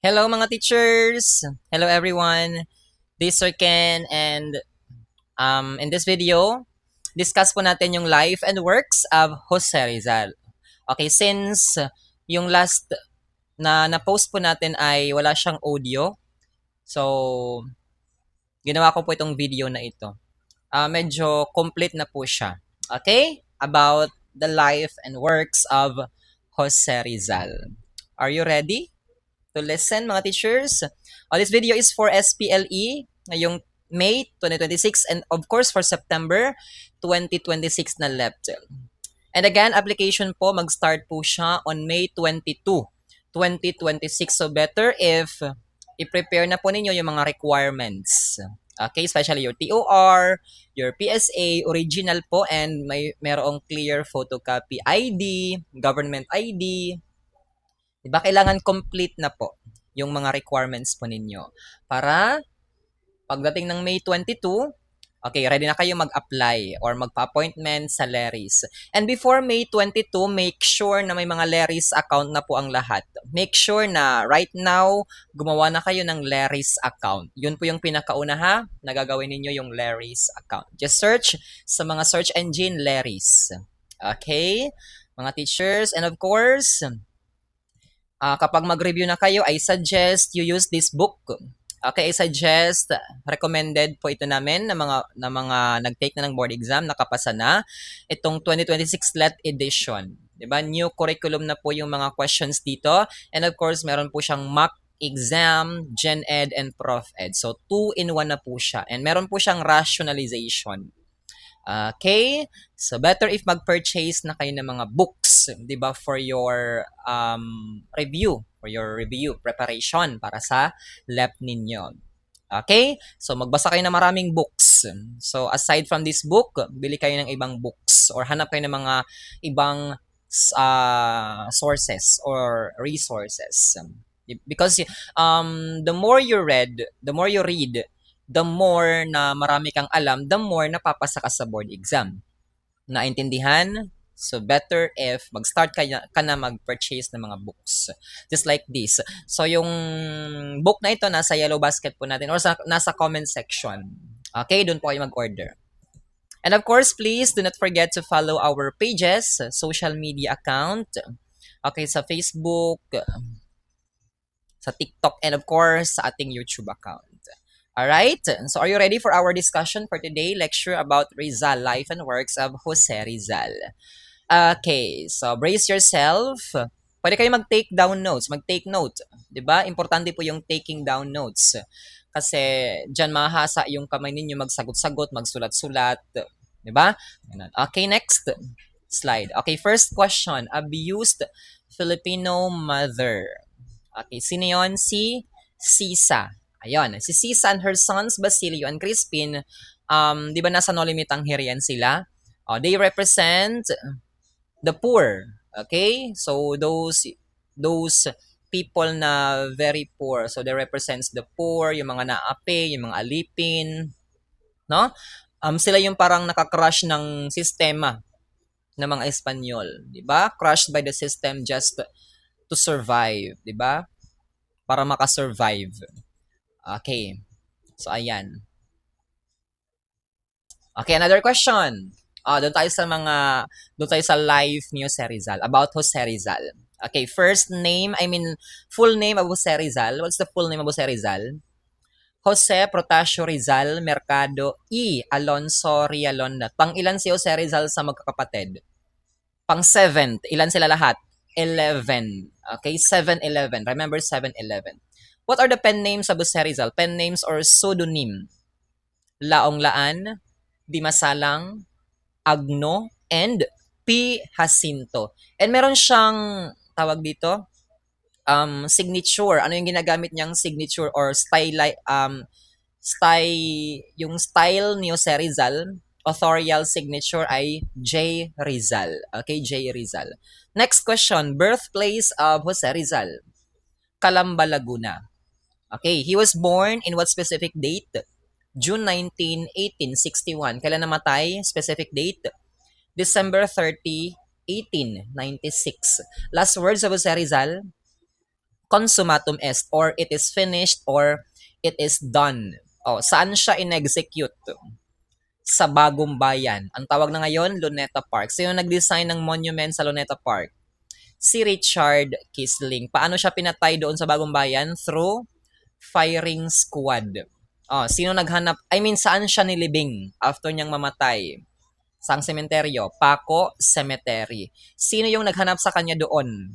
Hello mga teachers! Hello everyone! This is Sir Ken and in this video, discuss po natin yung life and works of Jose Rizal. Okay, since yung last na-post po natin ay wala siyang audio, so ginawa ko po itong video na ito. Medyo complete na po siya. Okay? About the life and works of Jose Rizal. Are you ready to listen, mga teachers? This video is for SPLE ngayong May 2026 and of course for September 2026 na left. And again, application po, mag-start po siya on May 22, 2026. So better if i-prepare na po ninyo yung mga requirements. Okay, especially your TOR, your PSA, original po, and merong clear photocopy ID, government ID. Diba? Kailangan complete na po yung mga requirements po ninyo. Para pagdating ng May 22, okay, ready na kayo mag-apply or magpa-appointment sa LERIS. And before May 22, make sure na may mga LERIS account na po ang lahat. Make sure na right now, gumawa na kayo ng LERIS account. Yun po yung pinakauna ha, na gagawin ninyo yung LERIS account. Just search sa mga search engine LERIS. Okay? Mga teachers, and of course, kapag mag-review na kayo, I suggest you use this book. Okay, I suggest, recommended po ito namin na mga nag-take na ng board exam, nakapasa na. Itong 2026 LET edition. Diba? New curriculum na po yung mga questions dito. And of course, meron po siyang mock exam, Gen Ed, and Prof Ed. So, 2-in-1 na po siya. And meron po siyang rationalization. Okay? So, better if mag-purchase na kayo ng mga books, di ba, for your review preparation para sa LEP ninyo. Okay? So, magbasa kayo ng maraming books. So, aside from this book, bili kayo ng ibang books or hanap kayo ng mga ibang sources or resources. Because the more you read, the more na marami kang alam, the more napapasa ka sa board exam. Naintindihan? So, better if mag-start ka na mag-purchase ng mga books. Just like this. So, yung book na ito, nasa yellow basket po natin or nasa comment section. Okay? Doon po kayo mag-order. And of course, please do not forget to follow our pages, social media account. Okay, sa Facebook, sa TikTok, and of course, sa ating YouTube account. Alright, so are you ready for our discussion for today? Lecture about Rizal, life and works of Jose Rizal. Okay, so brace yourself. Pwede kayo mag-take down notes, mag-take note. 'Di ba? Importante po yung taking down notes. Kasi diyan mahasa yung kamay ninyo magsagot-sagot, magsulat-sulat. 'Di ba? Okay, next slide. Okay, first question. Abused Filipino mother. Okay, sino yun? Si Sisa. Ayun, si Sisa and her sons, Basilio and Crispin, di ba nasa No Limit Tangherian sila? They represent the poor. Okay? So, those people na very poor. So, they represents the poor, yung mga naapi, yung mga alipin. No? Sila yung parang nakakrush ng sistema ng mga Espanyol. Di ba? Crushed by the system just to survive. Di ba? Para makasurvive. Okay. So, ayan. Okay, another question. Doon tayo sa life ni Jose Rizal. About Jose Rizal. Okay, full name of Jose Rizal. What's the full name of Jose Rizal? Jose Protasio Rizal Mercado E. Alonso Rialonda. Pang-ilan si Jose Rizal sa magkakapatid? Pang-7th. Ilan sila lahat? 11. Okay, 7-11. Remember 7-11. What are the pen names of Jose Rizal? Pen names or pseudonym? Laong Laan, Dimasalang, Agno, and P. Jacinto. And meron siyang, tawag dito, signature. Ano yung ginagamit niyang signature or yung style ni Jose Rizal, authorial signature ay J. Rizal. Okay, J. Rizal. Next question, birthplace of Jose Rizal. Calamba, Laguna. Okay, he was born in what specific date? June 19, 1861. Kailan namatay? Specific date? December 30, 1896. Last words of Jose Rizal? consummatum est, or it is finished, or it is done. Saan siya in-execute? Sa Bagong Bayan. Ang tawag na ngayon, Luneta Park. Sino nag-design ng monument sa Luneta Park? Si Richard Kisling. Paano siya pinatay doon sa Bagong Bayan? Through firing squad. Sino naghanap? Saan siya nilibing after niyang mamatay? Saang sementeryo? Paco Cemetery. Sino yung naghanap sa kanya doon?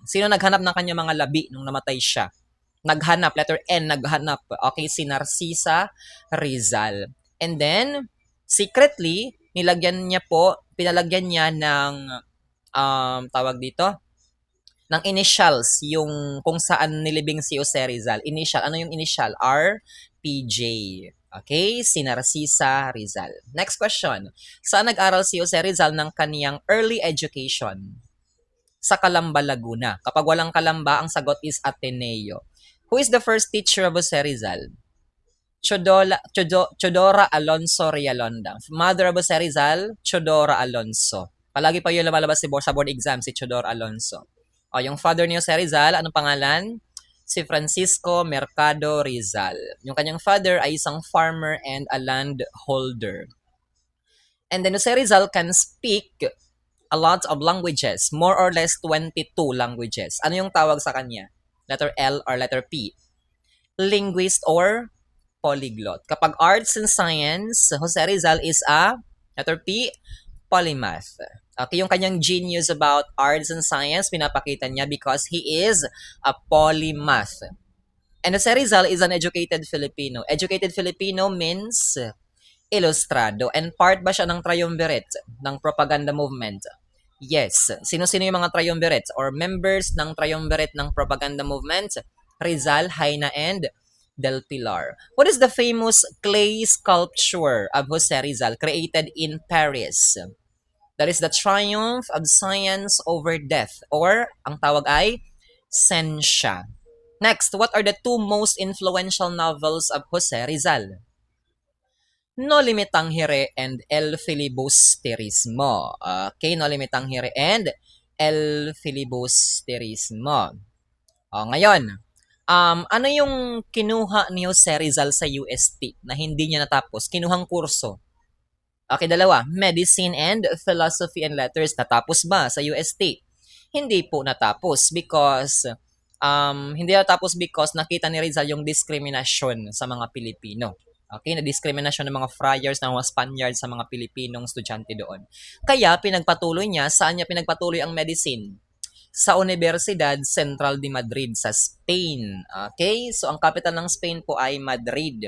Sino naghanap ng kanya mga labi nung namatay siya? Naghanap, letter N, naghanap. Okay, si Narcisa Rizal. And then, secretly, pinalagyan niya ng, tawag dito, ng initials, yung kung saan nilibing si Jose Rizal. Initial, ano yung initial? RPJ. Okay, si Narcisa Rizal. Next question. Saan nag-aral si Jose Rizal ng kaniyang early education? Sa Calamba, Laguna. Kapag walang Calamba, ang sagot is Ateneo. Who is the first teacher of Jose Rizal? Chodora Alonso Rialonda. Mother of Jose Rizal, Chodora Alonso. Palagi pa yun lumalabas sa board exam, si Chodora Alonso. Yung father ni Jose Rizal, anong pangalan? Si Francisco Mercado Rizal. Yung kanyang father ay isang farmer and a landholder. And then Jose Rizal can speak a lot of languages, more or less 22 languages. Ano yung tawag sa kanya? Letter L or letter P? Linguist or polyglot. Kapag arts and science, Jose Rizal is a, letter P, polymath. Okay, yung kanyang genius about arts and science, pinapakita niya because he is a polymath. And Jose Rizal is an educated Filipino. Educated Filipino means ilustrado. And part ba siya ng triumvirate ng propaganda movement? Yes. Sino-sino yung mga triumvirates or members ng triumvirate ng propaganda movement? Rizal, Haina, and Del Pilar. What is the famous clay sculpture of Jose Rizal created in Paris? That is the triumph of science over death, or ang tawag ay Scientia. Next, what are the two most influential novels of Jose Rizal? No Limitang Hire and El Filibusterismo. Okay, No Limitang Hire and El Filibusterismo. Ngayon, ano yung kinuha ni Jose Rizal sa UST na hindi niya natapos? Kinuhang kurso. Okay, dalawa. Medicine and Philosophy and Letters. Natapos ba sa UST? Hindi po natapos because nakita ni Rizal yung discrimination sa mga Pilipino. Okay, na discrimination ng mga friars, ng mga Spaniards sa mga Pilipinong estudyante doon. Kaya pinagpatuloy niya, saan niya pinagpatuloy ang medicine? Sa Universidad Central de Madrid sa Spain. Okay, so ang capital ng Spain po ay Madrid.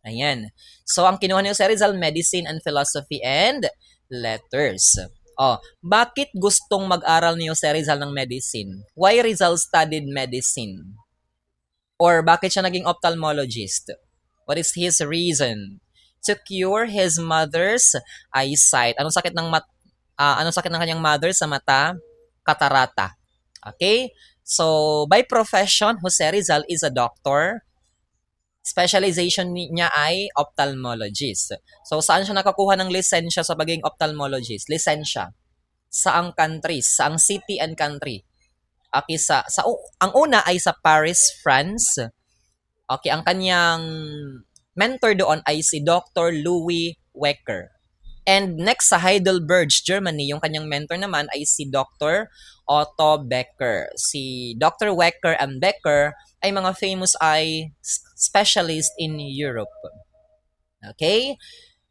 Ayan. So, ang kinuha ni Jose Rizal, Medicine and Philosophy and Letters. Bakit gustong mag-aral ni Jose Rizal ng medicine? Why Rizal studied medicine? Or bakit siya naging ophthalmologist? What is his reason? To cure his mother's eyesight. Anong sakit ng kanyang mother sa mata? Katarata. Okay? So, by profession, Jose Rizal is a doctor. Specialization niya ay ophthalmologist. So, saan siya nakakuha ng lisensya sa pagiging ophthalmologist? Lisensya. Saang countries? Saang city and country? Okay, ang una ay sa Paris, France. Okay, ang kanyang mentor doon ay si Dr. Louis Wecker. And next sa Heidelberg, Germany, yung kanyang mentor naman ay si Dr. Otto Becker. Si Dr. Wecker and Becker ay mga famous eye specialist in Europe. Okay?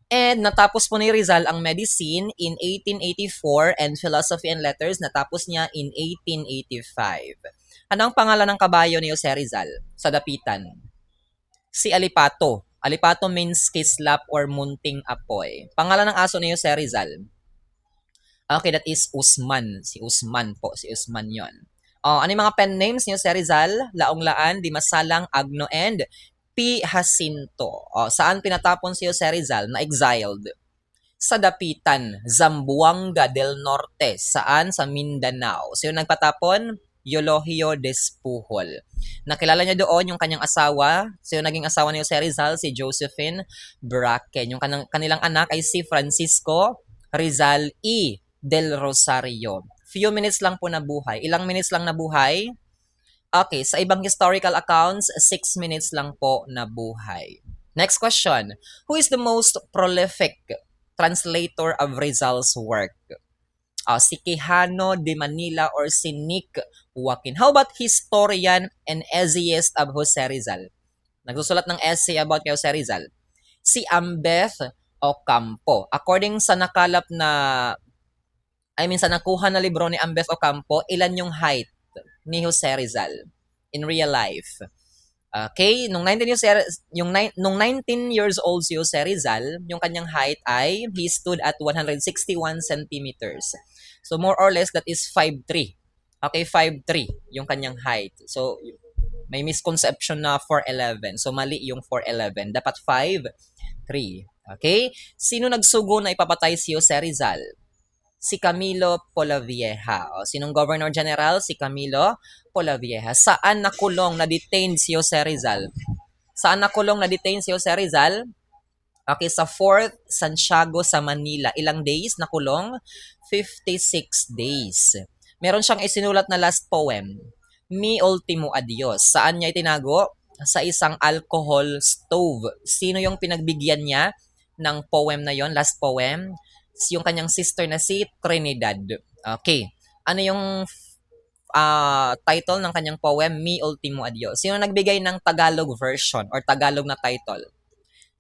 And natapos po ni Rizal ang medicine in 1884 and philosophy and letters natapos niya in 1885. Ano ang pangalan ng kabayo ni Jose Rizal sa dapitan? Si Alipato. Alipato means kislap or munting apoy. Pangalan ng aso ni Jose Rizal? Okay, that is Usman. Si Usman po. Si Usman yon. Ano yung mga pen names ni Jose Rizal? Laong-Laan, Dimasalang, Agno, and P. Jacinto. Saan pinatapon si Jose Rizal na exiled? Sa dapitan, Zamboanga del Norte. Saan? Sa Mindanao. So yung nagpatapon? Eulogio Despujol. Nakilala niya doon yung kanyang asawa. So yung naging asawa ni Jose Rizal, si Josephine Bracken. Yung kanilang anak ay si Francisco Rizal E. del Rosario. Few minutes lang po na buhay. Ilang minutes lang na buhay? Okay, sa ibang historical accounts, 6 minutes lang po na buhay. Next question. Who is the most prolific translator of Rizal's work? Si Quijano de Manila or si Nick Joaquin? How about historian and essayist of Jose Rizal? Nagsusulat ng essay about kay Jose Rizal. Si Ambeth Ocampo. According sa nakalap na, sa nakuha na libro ni Ambeth Ocampo, ilan yung height ni Jose Rizal in real life? Okay, nung 19 years old si Jose Rizal, yung kanyang height ay he stood at 161 centimeters. So more or less that is 5'3". Okay, 5'3" yung kanyang height. So may misconception na 4'11". So mali yung 4'11". Dapat 5'3". Okay? Sino nagsugo na ipapatay si Jose Rizal? Si Camilo Polavieja. O, sinong Governor General? Si Camilo Polavieja. Saan nakulong na-detained si Jose Rizal? Saan nakulong na-detain si Jose Rizal? Okay, sa 4th Santiago sa Manila. Ilang days nakulong? 56 days. Meron siyang isinulat na last poem, Mi Ultimo Adios. Saan niya itinago? Sa isang alcohol stove. Sino yung pinagbigyan niya ng poem na yon, last poem? Yung kanyang sister na si Trinidad. Okay. Ano yung title ng kanyang poem, Mi Ultimo Adios? Sino nagbigay ng Tagalog version or Tagalog na title?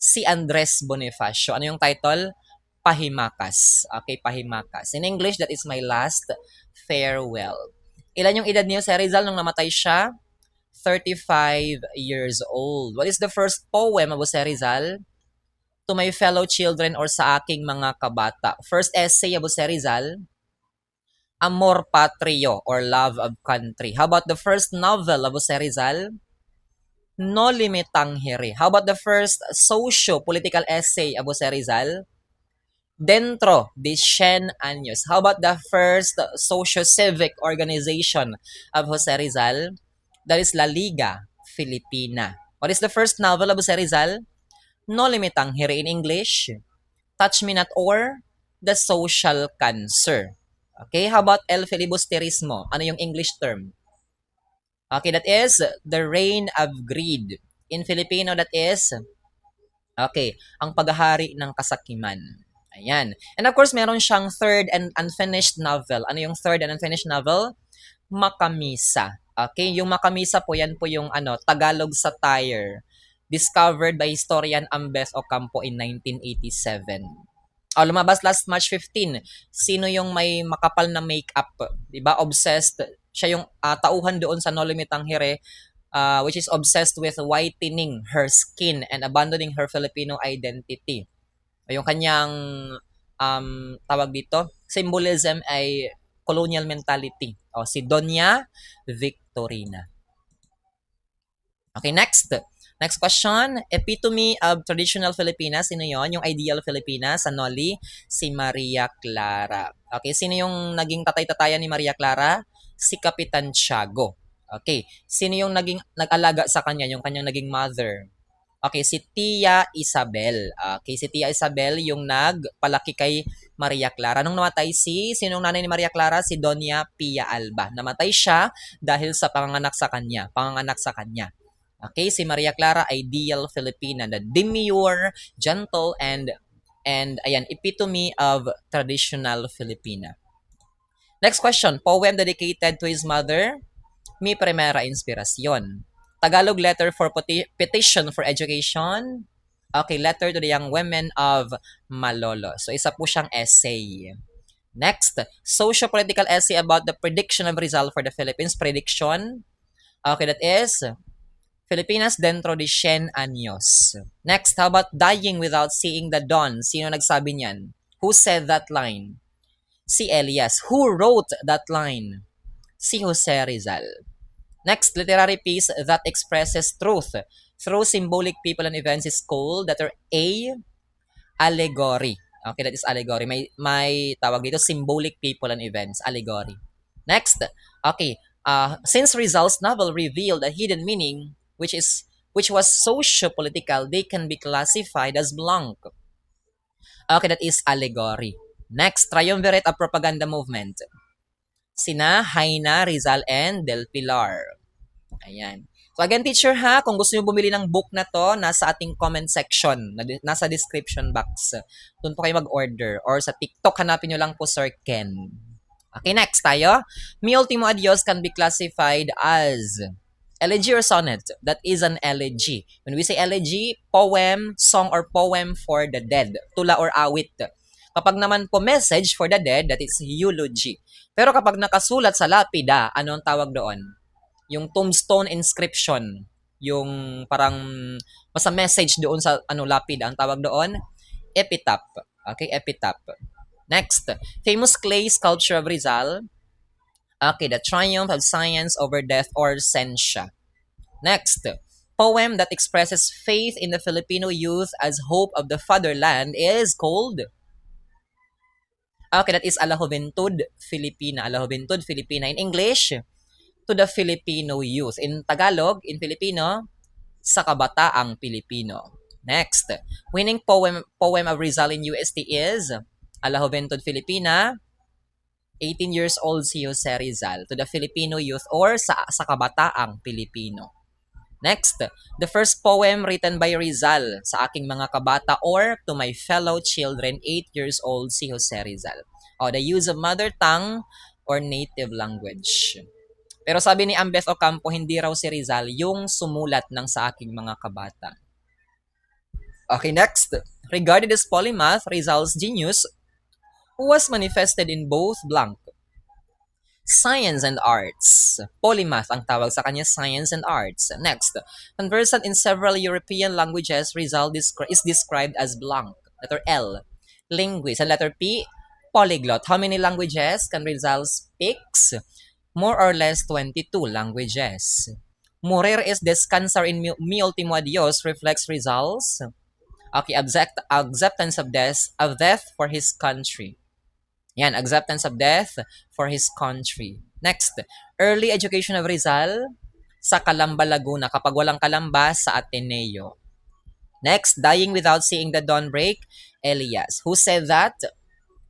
Si Andres Bonifacio. Ano yung title? Pahimakas. Okay, Pahimakas. In English, that is my last farewell. Ilan yung edad niyo si Rizal nung namatay siya? 35 years old. What is the first poem of Jose Rizal? To my fellow children or sa aking mga kabata. First essay of Jose Rizal? Amor Patrio or Love of Country. How about the first novel of Jose Rizal? No Limitang Hiri. How about the first socio-political essay of Jose Rizal? Dentro de 100 Años. How about the first socio-civic organization of Jose Rizal? That is La Liga Filipina. What is the first novel of Jose Rizal? No Limitang Hiri in English. Touch Me Not or The Social Cancer. Okay, how about El Filibusterismo? Ano yung English term? Okay, that is The Reign of Greed. In Filipino, that is, okay, Ang Paghahari ng Kasakiman. Ayan. And of course, meron siyang third and unfinished novel. Ano yung third and unfinished novel? Makamisa. Okay, yung Makamisa po, yan po yung Tagalog satire discovered by historian Ambeth Ocampo in 1987. Lumabas last March 15. Sino yung may makapal na makeup? 'Di ba? Obsessed. Siya yung tauhan doon sa No Limitang Hire, which is obsessed with whitening her skin and abandoning her Filipino identity. Yung kanyang tawag dito, symbolism ay colonial mentality. Si Doña Victorina. Okay, next. Next question. Epitome of traditional Filipinas. Sino yon? Yung ideal Filipinas sa Noli? Si Maria Clara. Okay, sino yung naging tatay-tatayan ni Maria Clara? Si Kapitan Tiago. Okay, sino yung nag-alaga sa kanya? Yung kanyang naging mother? Okay, si Tia Isabel. Okay, si Tia Isabel yung nagpalaki kay Maria Clara. Nung namatay sinong nanay ni Maria Clara? Si Doña Pia Alba. Namatay siya dahil sa panganganak sa kanya. Okay, si Maria Clara, ideal Filipina, the demure, gentle, and ayan, epitome of traditional Filipina. Next question, poem dedicated to his mother, Mi Primera Inspiración. Tagalog letter for petition for education. Okay, letter to the young women of Malolo. So, isa po siyang essay. Next, socio-political essay about the prediction of Rizal for the Philippines. Prediction. Okay, that is Filipinas dentro de 100 años. Next, how about dying without seeing the dawn? Sino nagsabi niyan? Who said that line? Si Elias. Who wrote that line? Si Jose Rizal. Next, literary piece that expresses truth through symbolic people and events is called that are A, allegory. Okay, that is allegory. May tawag dito, symbolic people and events, allegory. Next, okay, since Rizal's novel revealed a hidden meaning, which was socio-political, they can be classified as blank. Okay, that is allegory. Next, triumvirate of propaganda movement. Sina Haina, Rizal, and Del Pilar. Ayan. So again, teacher ha, kung gusto niyo bumili ng book na to, nasa ating comment section, nasa description box. Doon po kayo mag-order. Or sa TikTok, hanapin niyo lang po Sir Ken. Okay, next tayo. Mi Ultimo Adios can be classified as elegy or sonnet. That is an elegy. When we say elegy, poem, song, or poem for the dead. Tula or awit. Kapag naman po message for the dead, that is eulogy. Pero kapag nakasulat sa lapida, ano ang tawag doon? Yung tombstone inscription, yung parang basta message doon sa lapid, ang tawag doon epitaph. Okay, epitaph. Next, famous clay sculpture of Rizal. Okay, the triumph of science over death or sentia. Next, poem that expresses faith in the Filipino youth as hope of the fatherland is called. Okay, that is A la Juventud Filipina. A la Juventud Filipina in English, to the Filipino youth. In Tagalog, in Filipino, sa kabataang Pilipino. Next, winning poem of Rizal in UST is A la Juventud Filipina, 18 years old si Jose Rizal, to the Filipino youth or sa kabataang Pilipino. Next, the first poem written by Rizal, Sa Aking Mga Kabata or To My Fellow Children, 8 years old si Jose Rizal. The use of mother tongue or native language. Pero sabi ni Ambeth Ocampo, hindi raw si Rizal yung sumulat ng Sa Aking Mga Kabata. Okay, next. Regarded as polymath, Rizal's genius was manifested in both blank science and arts. Polymath ang tawag sa kanya, science and arts. Next, conversant in several European languages, Rizal is described as blank. Letter L, linguist. And letter P, polyglot. How many languages can Rizal speaks? More or less 22 languages. Morir is descansar in Mi Ultimo Adios reflects Rizal's acceptance of death for his country. Yan, acceptance of death for his country. Next, early education of Rizal sa Calamba, Laguna. Kapag walang Calamba, sa Ateneo. Next, dying without seeing the dawn break, Elias. Who said that?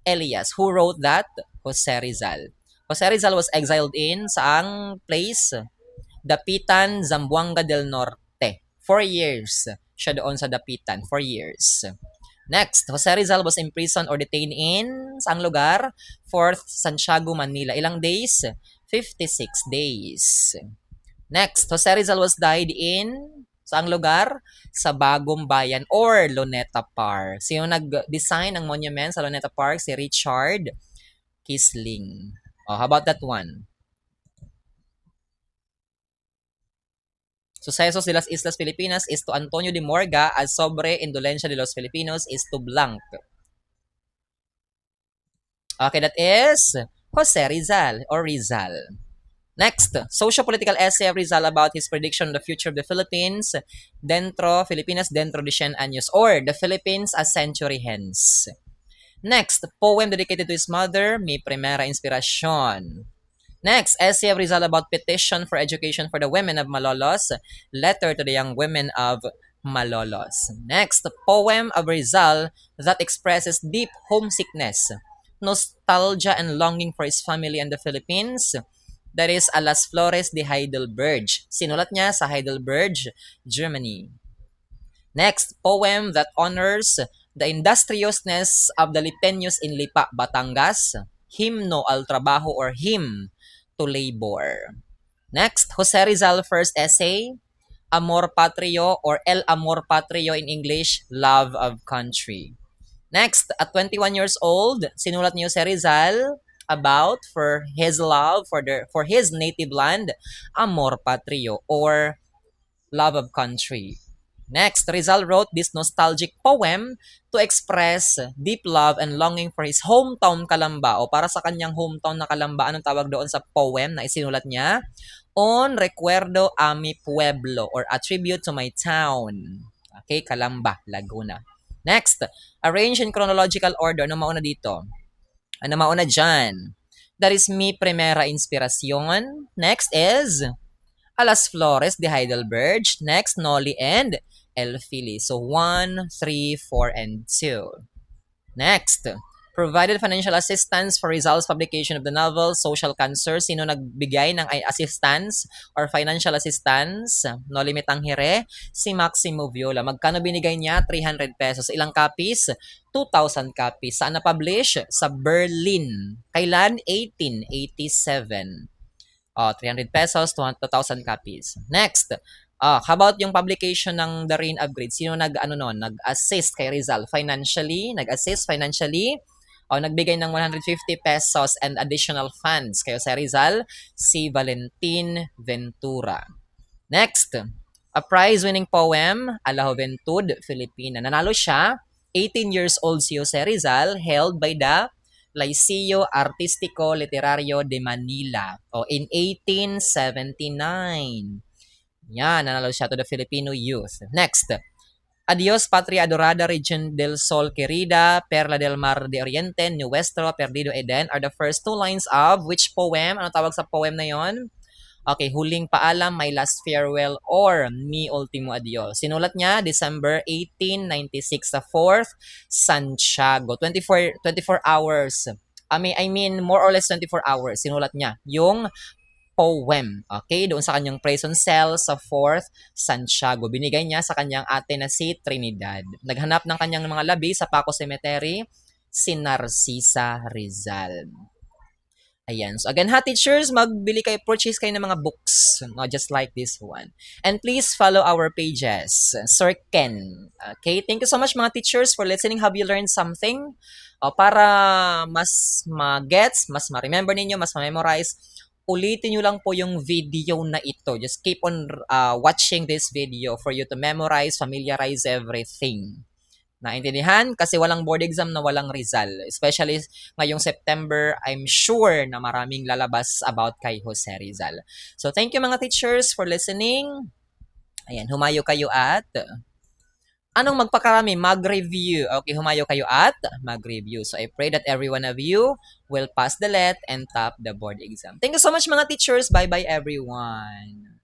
Elias. Who wrote that? Jose Rizal. Jose Rizal was exiled in saang place? Dapitan, Zamboanga del Norte. 4 years siya doon sa Dapitan. 4 years. Next, Jose Rizal was imprisoned or detained in saang lugar? 4th, Santiago, Manila. Ilang days? 56 days. Next, Jose Rizal was died in saang lugar? Sa Bagong Bayan or Luneta Park. Sino nag-design ng monument sa Luneta Park? Si Richard Kisling. How about that one? Sucesos de las Islas Filipinas is to Antonio de Morga as sobre Indolencia de los Filipinos is to blank. Okay, that is Jose Rizal or Rizal. Next, socio-political essay of Rizal about his prediction of the future of the Philippines, Filipinas dentro de 100 años, or the Philippines a century hence. Next, poem dedicated to his mother, Mi Primera Inspiración. Next, essay of Rizal about petition for education for the women of Malolos, letter to the young women of Malolos. Next, poem of Rizal that expresses deep homesickness, nostalgia, and longing for his family and the Philippines. That is A las Flores de Heidelberg. Sinulat niya sa Heidelberg, Germany. Next, poem that honors the industriousness of the Lipeños in Lipa, Batangas, Himno al Trabajo or Hymn to Labor. Next, Jose Rizal first essay, Amor Patrio or El Amor Patrio in English, Love of Country. Next, at 21 years old, sinulat ni Jose Rizal about for his love for his native land, Amor Patrio or Love of Country. Next, Rizal wrote this nostalgic poem to express deep love and longing for his hometown Calamba o para sa kanyang hometown na Calamba. Anong tawag doon sa poem na isinulat niya? On recuerdo a mi pueblo or a tribute to my town. Okay, Calamba, Laguna. Next, arrange in chronological order. Ano mauna dito? Ano mauna dyan? That is Mi Primera Inspiración. Next is A las Flores de Heidelberg. Next, Noli and El Fili. So 1, 3, 4, and 2. Next, Provided financial assistance for Rizal's publication of the novel, Social Cancer. Sino nagbigay ng assistance or financial assistance? No limit ang hire. Si Maximo Viola. Magkano binigay niya? 300 pesos. Ilang copies? 2,000 copies. Saan na-publish? Sa Berlin. Kailan? 1887. 300 pesos, 2,000 copies. Next, how about yung publication ng The Rain of Grades? Sino nag-assist kay Rizal financially? Nag-assist financially? Nagbigay ng 150 pesos and additional funds kayo sa Rizal? Si Valentin Ventura. Next, a prize-winning poem, A la Juventud Filipina. Nanalo siya, 18 years old si Jose Rizal, held by the Liceo Artístico Literario de Manila in 1879. Yan, nanalo siya to the Filipino youth. Next, Adios Patria Adorada, Region del Sol Querida, Perla del Mar de Oriente, Nuestro Perdido Eden are the first two lines of which poem? Ano tawag sa poem na yon? Okay, Huling Paalam, My Last Farewell, or Mi Ultimo Adios. Sinulat niya December 1896 sa 4th Santiago. 24 hours. I mean, more or less 24 hours. Sinulat niya yung poem. Okay, doon sa kanyang prison cell sa 4th Santiago. Binigay niya sa kanyang ate na si Trinidad. Naghanap ng kanyang mga labi sa Paco Cemetery, si Narcisa Rizal. Ayan. So again, teachers, purchase kayo ng mga books, just like this one. And please follow our pages, Sir Ken. Okay, thank you so much mga teachers for listening. Have you learned something? Para mas ma-gets, mas ma-remember ninyo, mas ma-memorize, ulitin nyo lang po yung video na ito. Just keep on watching this video for you to memorize, familiarize everything. Naintindihan? Kasi walang board exam na walang Rizal. Especially ngayong September, I'm sure na maraming lalabas about kay Jose Rizal. So, thank you mga teachers for listening. Ayan, humayo kayo at anong magpakarami? Mag-review. Okay, humayo kayo at mag-review. So, I pray that every one of you will pass the let and top the board exam. Thank you so much mga teachers. Bye-bye everyone.